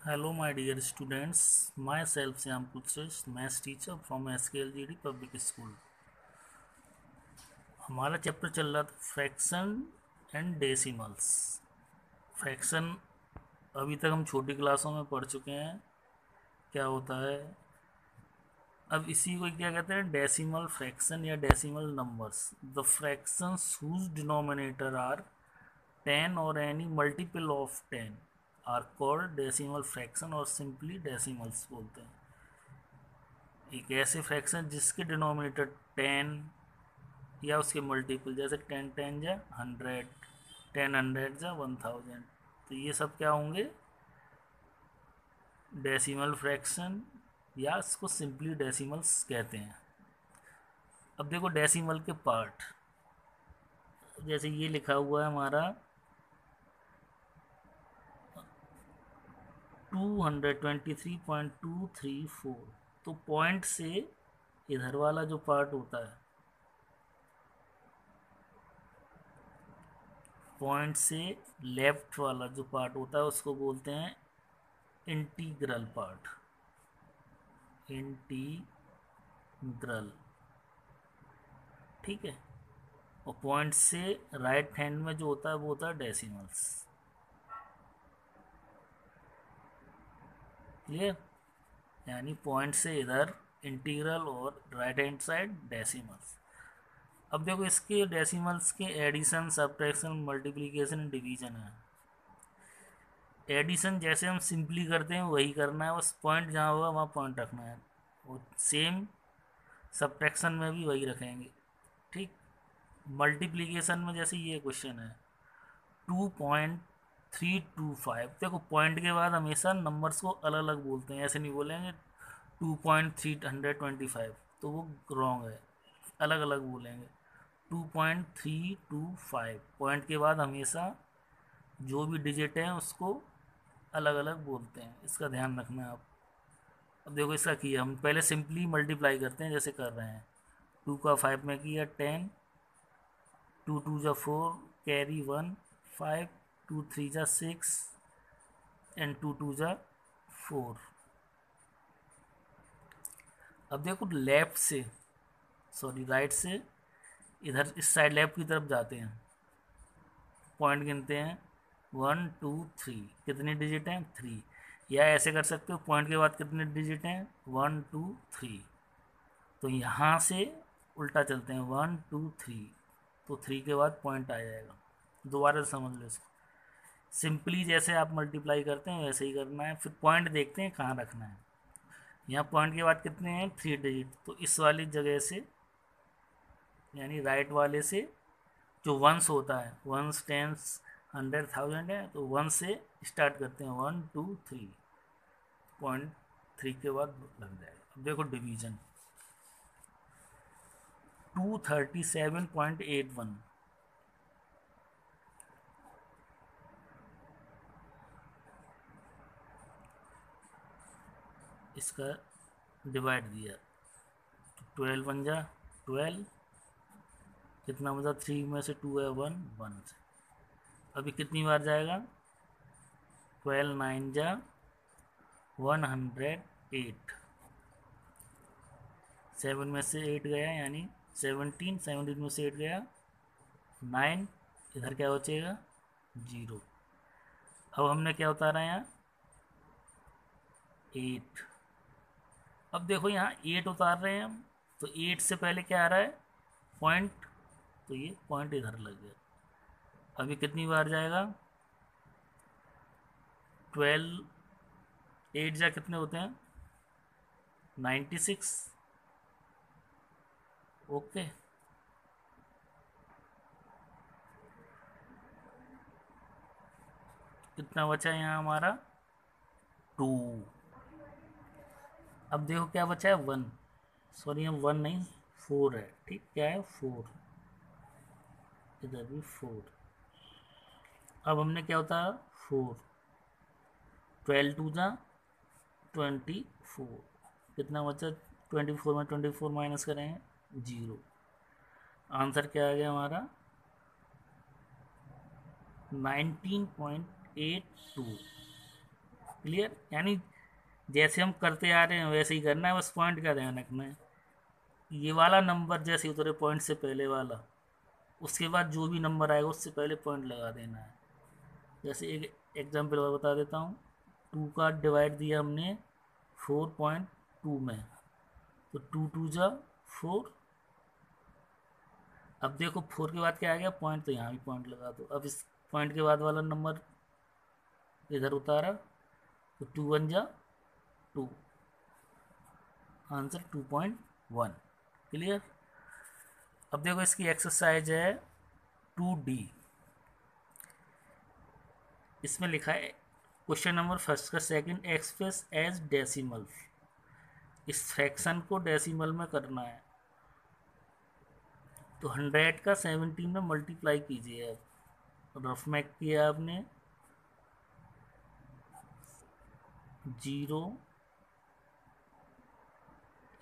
Hello, my dear students. Myself Syam Kutsresh, maths teacher from SKLGD Public School. हमारा chapter चल रहा था fraction and decimals. Fraction अभी तक हम छोटी क्लासों में पढ़ चुके हैं, क्या होता है। अब इसी को क्या कहते हैं, डेसिमल फ्रैक्शन या decimal numbers. The fractions whose denominator are 10 और any multiple of 10 are called decimal fraction और सिंपली डेसिमल्स बोलते हैं। एक ऐसे फ्रैक्शन जिसके डिनोमिनेटर 10 या उसके मल्टीपल, जैसे 10 10 जा 100, 10 100 जा 1000, तो ये सब क्या होंगे, डेसिमल फ्रैक्शन या इसको सिंपली डेसिमल्स कहते हैं। अब देखो डेसिमल के पार्ट, जैसे ये लिखा हुआ है हमारा 223.234, तो पॉइंट से इधर वाला जो पार्ट होता है, पॉइंट से लेफ्ट वाला जो पार्ट होता है उसको बोलते हैं इंटीग्रल पार्ट। इंटीग्रल, ठीक है। और पॉइंट से राइट हैंड में जो होता है वो होता है डेसिमल्स। क्लियर? यानी पॉइंट से इधर इंटीग्रल और राइट हैंड साइड डेसिमल्स। अब देखो इसके डेसिमल्स के एडिशन, सब्ट्रैक्शन, मल्टीप्लिकेशन, डिवीजन है। एडिशन जैसे हम सिंपली करते हैं वही करना है, बस पॉइंट जहाँ होगा वहाँ पॉइंट रखना है। और सेम सब्ट्रैक्शन में भी वही रखेंगे, ठीक। मल्टीप्लिकेशन में जैसे ये क्वेश्चन है 2.325, देखो पॉइंट के बाद हमेशा नंबर्स को अलग अलग बोलते हैं, ऐसे नहीं बोलेंगे 2.325, तो वो रॉन्ग है, अलग अलग बोलेंगे। 2.325 पॉइंट के बाद हमेशा जो भी डिजिट है उसको अलग अलग बोलते हैं, इसका ध्यान रखना है आप। अब देखो इसका किया, हम पहले सिंपली मल्टीप्लाई करते हैं जैसे कर रहे हैं। 2 का 5 में किया 10, 2 2 जा 4, कैरी 1, 5, 2 3 जा 6 एंड 2 2 जा 4। अब देखो लेफ्ट से, सॉरी राइट से इधर इस साइड लेफ्ट की तरफ जाते हैं, पॉइंट गिनते हैं 1 2 3, कितने डिजिट हैं 3। या ऐसे कर सकते हो, पॉइंट के बाद कितने डिजिट हैं 1 2 3, तो यहाँ से उल्टा चलते हैं 1 2 3, तो 3 के बाद पॉइंट आ जाएगा। दोबारा से समझ लो इसको, सिंपली जैसे आप मल्टीप्लाई करते हैं वैसे ही करना है, फिर पॉइंट देखते हैं कहाँ रखना है। यहाँ पॉइंट के बाद कितने हैं 3 डिजिट, तो इस वाली जगह से यानी राइट वाले से जो वंस होता है, वंस टेंस 100 1000 है, तो वन से स्टार्ट करते हैं 1 2 3, पॉइंट 3 के बाद लग जाएगा। अब देखो डिवीजन 237.81, इसका डिवाइड दिया, 12 बन जा 12, कितना बचा 3 में से 2 है 1 1 से, अभी कितनी बार जाएगा 12 9 जा 108, 7 में से 8 गया यानी 17, 17 में से 8 गया 9, इधर क्या बचेगा 0। अब हमने क्या उतारा यहाँ 8। अब देखो यहाँ 8 उतार रहे हैं हम, तो 8 से पहले क्या आ रहा है पॉइंट, तो ये पॉइंट इधर लग गया। अभी कितनी बार जाएगा 12, 8 जा कितने होते हैं 96, ओके। कितना बचा यहाँ हमारा 2। अब देखो क्या बचा है 1, सॉरी यहाँ 1 नहीं 4 है, ठीक, क्या है 4, इधर भी 4। अब हमने क्या होता है 4, 12 2 जा 24, कितना बचा 24 में 24 माइनस करेंगे 0। आंसर क्या आ गया हमारा 19.82, क्लियर, यानी जैसे हम करते आ रहे हैं वैसे ही करना है, बस पॉइंट का ध्यान रखना है। ये वाला नंबर जैसे उतरे पॉइंट से पहले वाला, उसके बाद जो भी नंबर आएगा उससे पहले पॉइंट लगा देना है। जैसे एक एग्जाम्पल और बता देता हूँ, 2 का डिवाइड दिया हमने 4.2 में, तो 2 2 जा 4। अब देखो 4 के बाद क्या आ गया पॉइंट, तो यहाँ भी पॉइंट लगा दो। अब इस पॉइंट के बाद वाला नंबर इधर उतारा, तो 2 1 जा 2, आंसर 2.1। क्लियर। अब देखो इसकी एक्सरसाइज है 2D। इसमें लिखा है क्वेश्चन नंबर फर्स्ट का सेकंड, एक्सप्रेस एज डेसिमल। इस फ्रैक्शन को डेसिमल में करना है, तो 100 का 17 में मल्टीप्लाई कीजिए। अब रफ मैक किया आपने, 0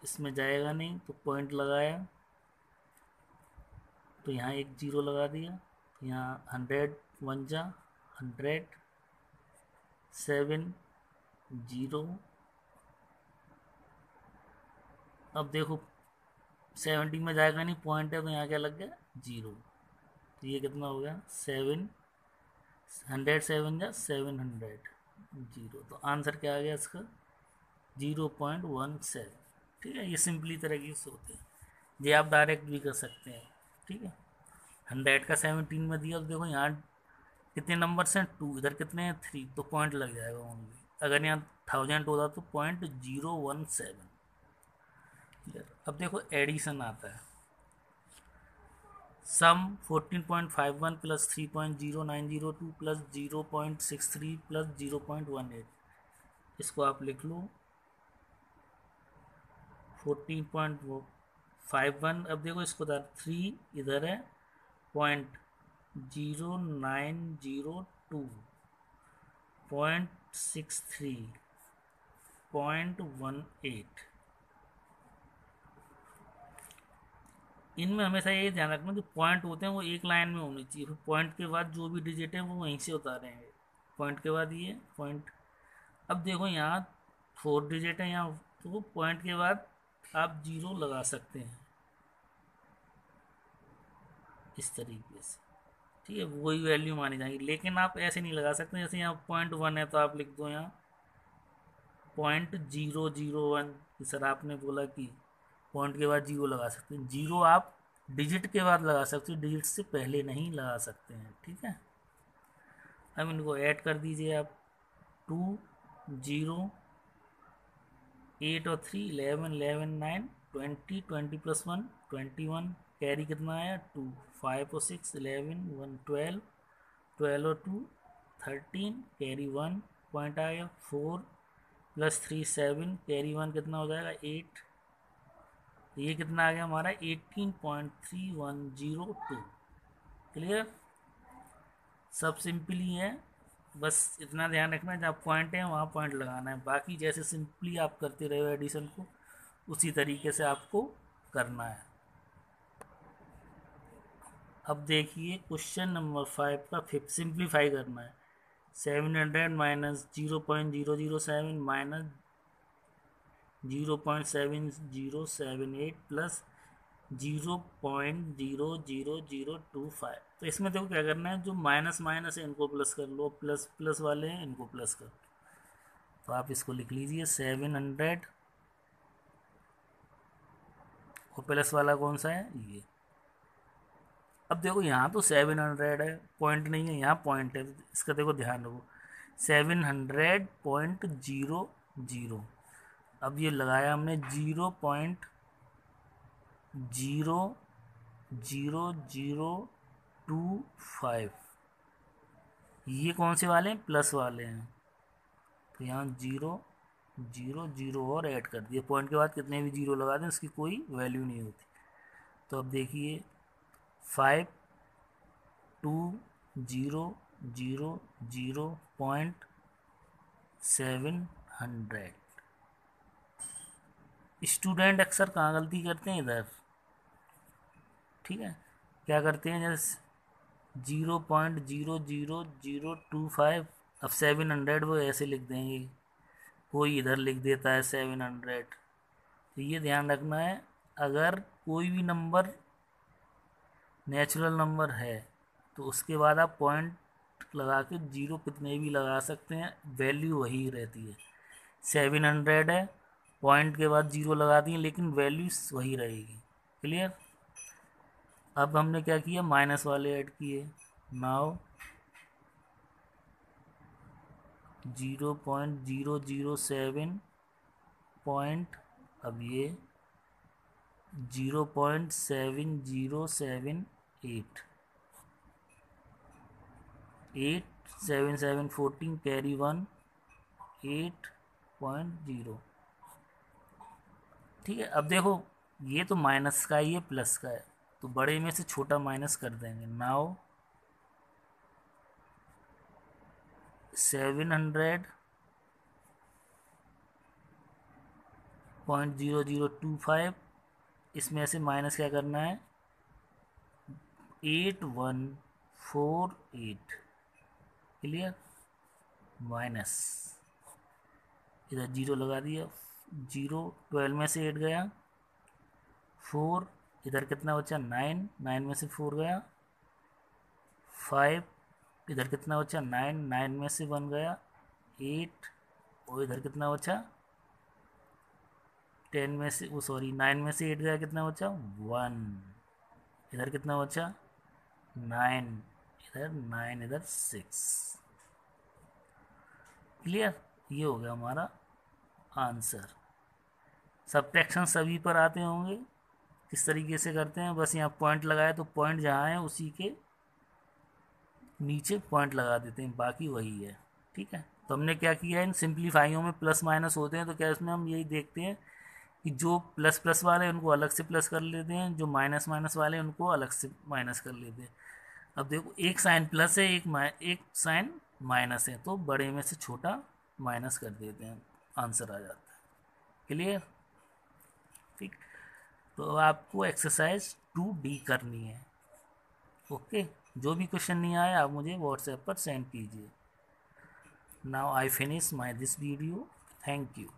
इसमें जाएगा नहीं तो पॉइंट लगाया, तो यहाँ एक 0 लगा दिया, तो यहाँ 100 1 जा 100, 7 0। अब देखो 17 में जाएगा नहीं, पॉइंट है, तो यहाँ क्या लग गया 0, तो ये कितना हो गया 7, 100 7 जा 700 0, तो आंसर क्या आ गया इसका 0.17। ठीक है, ये सिंपली तरीके से होते हैं, ये आप डायरेक्ट भी कर सकते हैं। ठीक है, 100 का 17 में दिया, तो देखो यहाँ कितने नंबर हैं 2, इधर कितने हैं 3, तो पॉइंट लग जाएगा ओनली। अगर यहाँ 1000 होता तो 0.017। अब देखो एडिशन आता है, सम 14.51 प्लस 3.0902 प्लस 0.63 प्लस 0.18। इसको आप लिख लो 14.51। अब देखो इसको 3 इधर है, 0.0902, 0.63, 0.18। इनमें हमेशा ये ध्यान रखना जो पॉइंट होते हैं वो एक लाइन में होनी चाहिए, फिर पॉइंट के बाद जो भी डिजिट है वो वहीं से उतारेंगे। पॉइंट के बाद ये पॉइंट। अब देखो यहाँ 4 डिजिट है यहाँ, तो पॉइंट के बाद आप 0 लगा सकते हैं इस तरीके से। ठीक है, वही वैल्यू मानी जाएगी, लेकिन आप ऐसे नहीं लगा सकते। जैसे यहाँ 0.1 है तो आप लिख दो यहाँ 0.001। सर आपने बोला कि पॉइंट के बाद 0 लगा सकते हैं, 0 आप डिजिट के बाद लगा सकते हैं, डिजिट से पहले नहीं लगा सकते हैं। ठीक है, अब इनको ऐड कर दीजिए आप, 2 0 8 और 3 11 11 9 20 20 प्लस 1 21, कैरी कितना आया 2, 5 और 6 11 1 12 12 और 2 13, कैरी 1 पॉइंट आया, 4 प्लस 3 7, कैरी 1 कितना हो जाएगा 8। ये कितना आ गया हमारा 18.3102। क्लियर, सब सिंपली है, बस इतना ध्यान रखना है जहाँ पॉइंट है वहाँ पॉइंट लगाना है, बाकी जैसे सिंपली आप करते रहे एडिशन को उसी तरीके से आपको करना है। अब देखिए क्वेश्चन नंबर 5 का फिफ्थ सिंप्लीफाई करना है। 700 माइनस 0.007 माइनस 0.7078 प्लस 0.00025। तो इसमें देखो क्या करना है, जो माइनस माइनस है इनको प्लस कर लो, प्लस प्लस वाले हैं इनको प्लस कर। तो आप इसको लिख लीजिए 700 और प्लस वाला कौन सा है ये। अब देखो यहाँ तो 700 है, पॉइंट नहीं है, यहाँ पॉइंट है, इसका देखो ध्यान रखो 700.00। अब ये लगाया हमने 0.00025। ये कौन से वाले हैं प्लस वाले हैं, तो यहाँ 0 0 0 और ऐड कर दिए। पॉइंट के बाद कितने भी 0 लगा दें उसकी कोई वैल्यू नहीं होती। तो अब देखिए 5 2 0 0 0.700। स्टूडेंट अक्सर कहाँ गलती करते हैं इधर। ठीक है, क्या करते हैं जैसे 0.00025 अब 700 वो ऐसे लिख देंगे, कोई इधर लिख देता है 700। तो ये ध्यान रखना है, अगर कोई भी नंबर नेचुरल नंबर है तो उसके बाद आप पॉइंट लगा के जीरो कितने भी लगा सकते हैं, वैल्यू वही रहती है। 700 है, पॉइंट के बाद जीरो लगा दिए, लेकिन वैल्यू वही रहेगी। क्लियर। अब हमने क्या किया, माइनस वाले ऐड किए। नाउ 0.007 पॉइंट, अब ये 0.7078, 87714 कैरी 1, 8.0। ठीक है। अब देखो ये तो माइनस का ही है, प्लस का है, तो बड़े में से छोटा माइनस कर देंगे। नाउ 700.0025, इसमें से माइनस क्या करना है, 8148। क्लियर। माइनस, इधर जीरो लगा दिया, जीरो 12 में से 8 गया, 4 इधर कितना बचा, 9, 9 में से 4 गया, 5 इधर कितना बचा, 9, 9 में से 1 गया, 8, और इधर कितना बचा, 10 में से, वो सॉरी 9 में से 8 गया, कितना बचा, 1, इधर कितना बचा, 9, इधर 9, इधर 6। क्लियर। ये हो गया हमारा आंसर। सब्ट्रैक्शन सभी पर आते होंगे, किस तरीके से करते हैं, बस यहाँ पॉइंट लगाया तो पॉइंट जहाँ है उसी के नीचे पॉइंट लगा देते हैं, बाकी वही है। ठीक है। तो हमने क्या किया है, इन सिंप्लीफाइयों में प्लस माइनस होते हैं, तो क्या इसमें हम यही देखते हैं कि जो प्लस प्लस वाले हैं उनको अलग से प्लस कर लेते हैं, जो माइनस माइनस वाले हैं उनको अलग से माइनस कर लेते हैं। अब देखो एक साइन प्लस है, एक साइन माइनस है, तो बड़े में से छोटा माइनस कर देते हैं, आंसर आ जाता है। क्लियर। ठीक। तो आपको एक्सरसाइज 2D करनी है। ओके। जो भी क्वेश्चन नहीं आया आप मुझे व्हाट्सएप पर सेंड कीजिए। Now I finish my this video. Thank you.